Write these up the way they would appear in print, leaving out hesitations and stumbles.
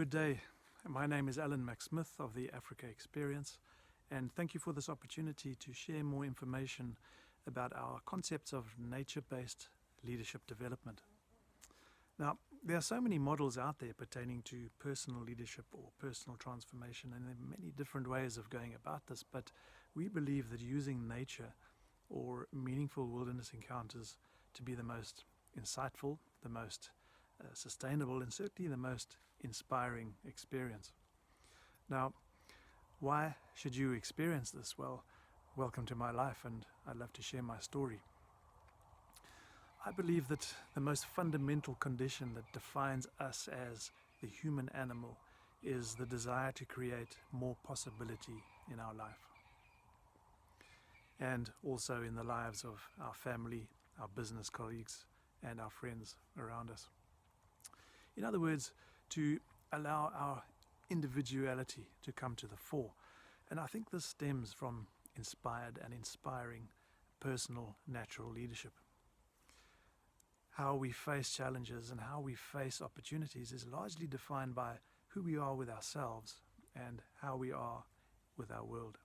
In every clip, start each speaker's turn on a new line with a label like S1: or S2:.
S1: Good day. My name is Alan McSmith of the Africa Experience, and thank you for this opportunity to share more information about our concepts of nature-based leadership development. Now, there are so many models out there pertaining to personal leadership or personal transformation, and there are many different ways of going about this, but we believe that using nature or meaningful wilderness encounters to be the most insightful, the most sustainable, and certainly the most inspiring experience. Now, why should you experience this? Well, welcome to my life, and I'd love to share my story. I believe that the most fundamental condition that defines us as the human animal is the desire to create more possibility in our life, and also in the lives of our family, our business colleagues, and our friends around us. In other words, to allow our individuality to come to the fore. And I think this stems from inspired and inspiring personal natural leadership. How we face challenges and how we face opportunities is largely defined by who we are with ourselves and how we are with our world.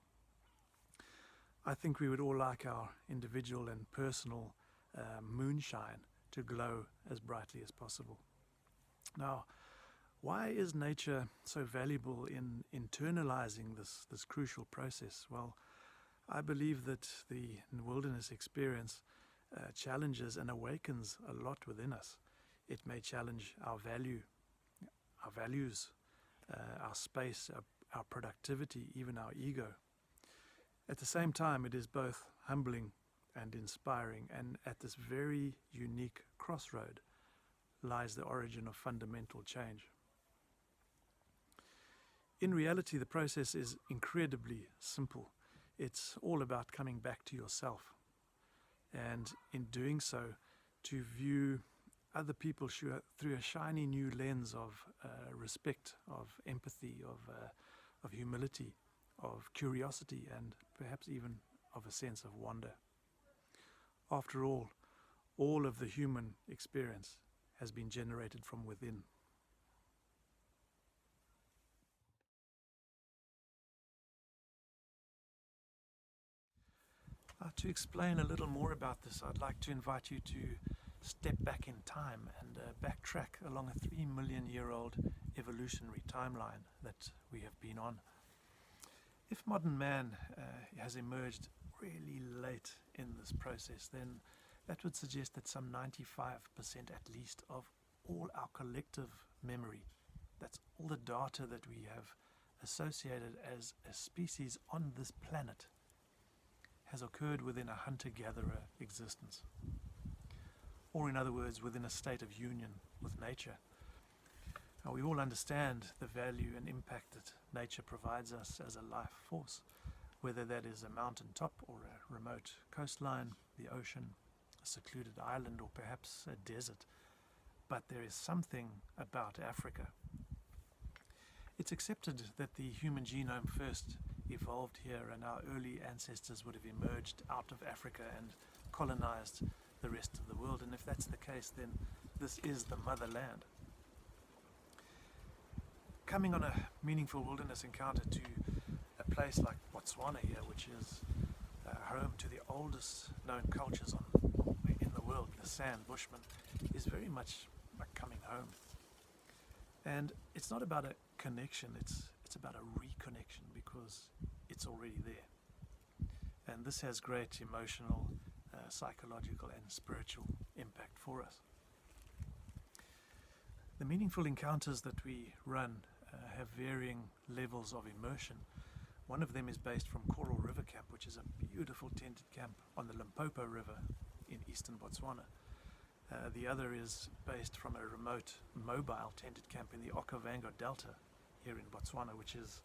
S1: I think we would all like our individual and personal moonshine to glow as brightly as possible. Now, why is nature so valuable in internalizing this crucial process? Well, I believe that the wilderness experience challenges and awakens a lot within us. It may challenge our values, our space, our productivity, even our ego. At the same time, it is both humbling and inspiring, and at this very unique crossroad lies the origin of fundamental change. In reality, the process is incredibly simple. It's all about coming back to yourself, and in doing so, to view other people through a shiny new lens of respect, of empathy, of humility, of curiosity, and perhaps even of a sense of wonder. After all of the human experience has been generated from within. To explain a little more about this, I'd like to invite you to step back in time and backtrack along a 3 million year old evolutionary timeline that we have been on. If modern man has emerged really late in this process, then that would suggest that some 95% at least of all our collective memory, that's all the data that we have associated as a species on this planet, has occurred within a hunter-gatherer existence. Or in other words, within a state of union with nature. Now, we all understand the value and impact that nature provides us as a life force, whether that is a mountaintop or a remote coastline, the ocean, a secluded island, or perhaps a desert. But there is something about Africa. It's accepted that the human genome first evolved here, and our early ancestors would have emerged out of Africa and colonized the rest of the world. And if that's the case, then this is the motherland. Coming on a meaningful wilderness encounter to a place like Botswana here, which is home to the oldest known cultures in the world, the San Bushmen, is very much like coming home. And it's not about a connection, it's about a reconnection, because it's already there. And this has great emotional, psychological and spiritual impact for us. The meaningful encounters that we run have varying levels of immersion. One of them is based from Coral River Camp, which is a beautiful tented camp on the Limpopo River in eastern Botswana. The other is based from a remote mobile tented camp in the Okavango Delta here in Botswana, which is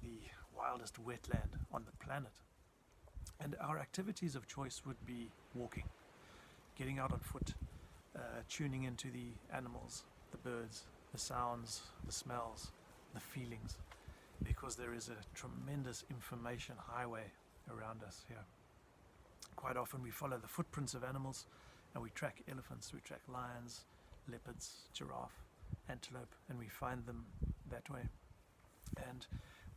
S1: the wildest wetland on the planet. And our activities of choice would be walking, getting out on foot, tuning into the animals, the birds, the sounds, the smells, the feelings, because there is a tremendous information highway around us here. Quite often we follow the footprints of animals, and we track elephants, we track lions, leopards, giraffe, antelope, and we find them that way. And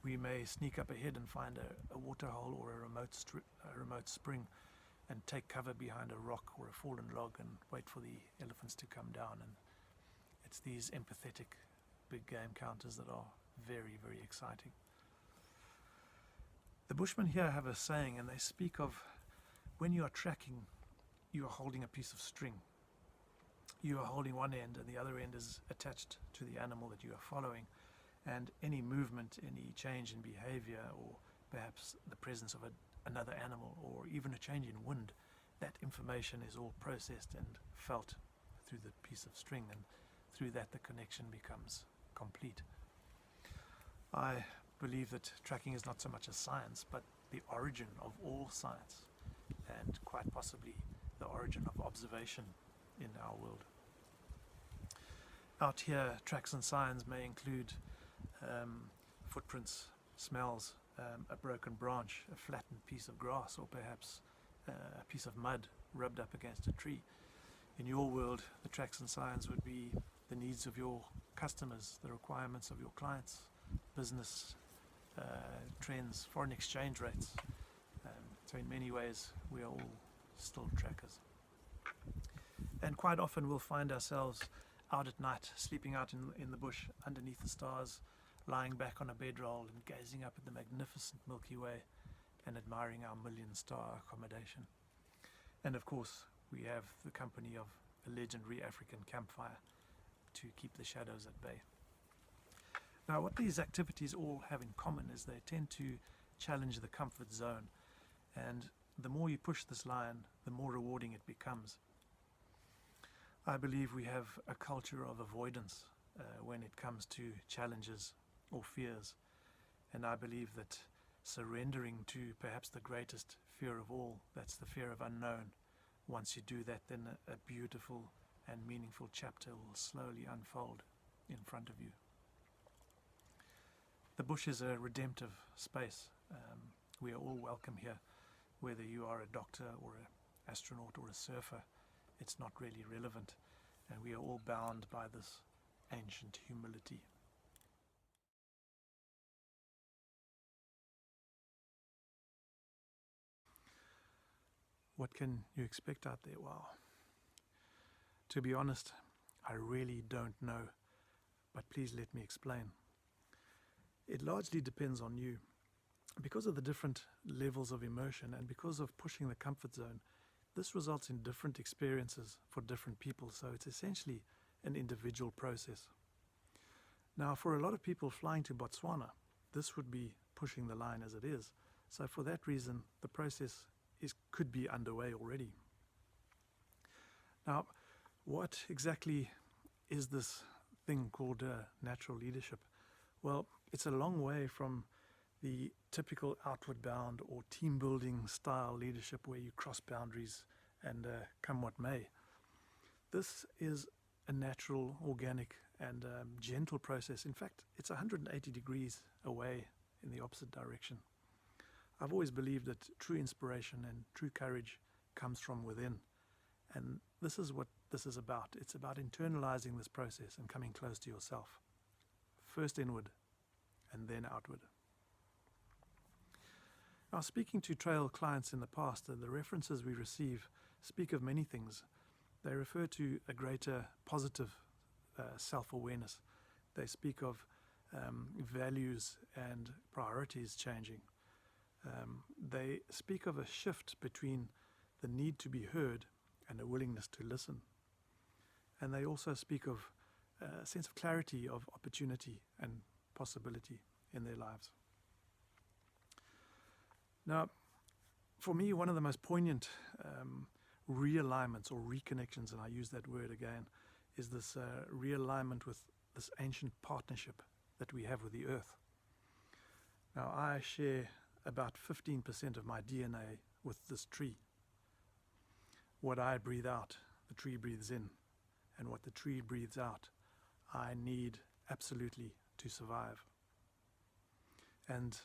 S1: we may sneak up ahead and find a waterhole or a remote spring and take cover behind a rock or a fallen log and wait for the elephants to come down. And it's these empathetic big game counters that are very, very exciting. The Bushmen here have a saying, and they speak of when you are tracking, you are holding a piece of string. You are holding one end and the other end is attached to the animal that you are following, and any movement, any change in behavior, or perhaps the presence of another animal, or even a change in wind, that information is all processed and felt through the piece of string, and through that the connection becomes complete. I believe that tracking is not so much a science, but the origin of all science, and quite possibly the origin of observation in our world. Out here, tracks and signs may include footprints, smells, a broken branch, a flattened piece of grass, or perhaps a piece of mud rubbed up against a tree. In your world, the tracks and signs would be the needs of your customers, the requirements of your clients, business trends, foreign exchange rates. So in many ways, we are all still trackers. And quite often we'll find ourselves out at night, sleeping out in the bush underneath the stars, lying back on a bedroll and gazing up at the magnificent Milky Way and admiring our million-star accommodation. And of course, we have the company of a legendary African campfire to keep the shadows at bay. Now, what these activities all have in common is they tend to challenge the comfort zone, and the more you push this line, the more rewarding it becomes. I believe we have a culture of avoidance when it comes to challenges or fears, and I believe that surrendering to perhaps the greatest fear of all, that's the fear of unknown. Once you do that, then a beautiful and meaningful chapter will slowly unfold in front of you. The bush is a redemptive space. We are all welcome here, whether you are a doctor or an astronaut or a surfer. It's not really relevant, and we are all bound by this ancient humility. What can you expect out there? Well, to be honest, I really don't know, but please let me explain. It largely depends on you. Because of the different levels of immersion and because of pushing the comfort zone, this results in different experiences for different people, so it's essentially an individual process. Now, for a lot of people flying to Botswana, this would be pushing the line as it is. So for that reason, the process could be underway already. Now, what exactly is this thing called natural leadership? Well, it's a long way from the typical outward bound or team building style leadership where you cross boundaries and come what may. This is a natural, organic and gentle process. In fact, it's 180 degrees away in the opposite direction. I've always believed that true inspiration and true courage comes from within. And this is what this is about. It's about internalizing this process and coming close to yourself. First inward and then outward. Now, speaking to trail clients in the past, the references we receive speak of many things. They refer to a greater positive self-awareness. They speak of values and priorities changing. They speak of a shift between the need to be heard and a willingness to listen. And they also speak of a sense of clarity, of opportunity and possibility in their lives. Now, for me, one of the most poignant realignments or reconnections, and I use that word again, is this realignment with this ancient partnership that we have with the earth. Now, I share about 15% of my DNA with this tree. What I breathe out, the tree breathes in, and what the tree breathes out, I need absolutely to survive. And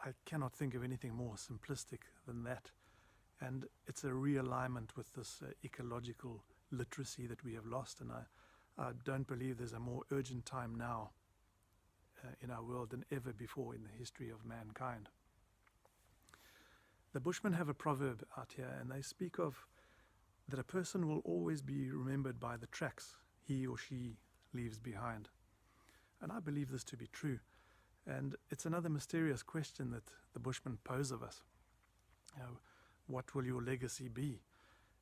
S1: I cannot think of anything more simplistic than that. And it's a realignment with this ecological literacy that we have lost. And I don't believe there's a more urgent time now in our world than ever before in the history of mankind. The Bushmen have a proverb out here, and they speak of that a person will always be remembered by the tracks he or she leaves behind. And I believe this to be true. And it's another mysterious question that the Bushmen pose of us. What will your legacy be?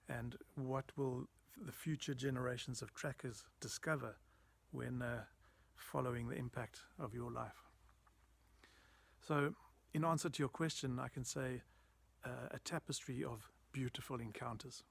S1: And what will the future generations of trackers discover when following the impact of your life? So, in answer to your question, I can say a tapestry of beautiful encounters.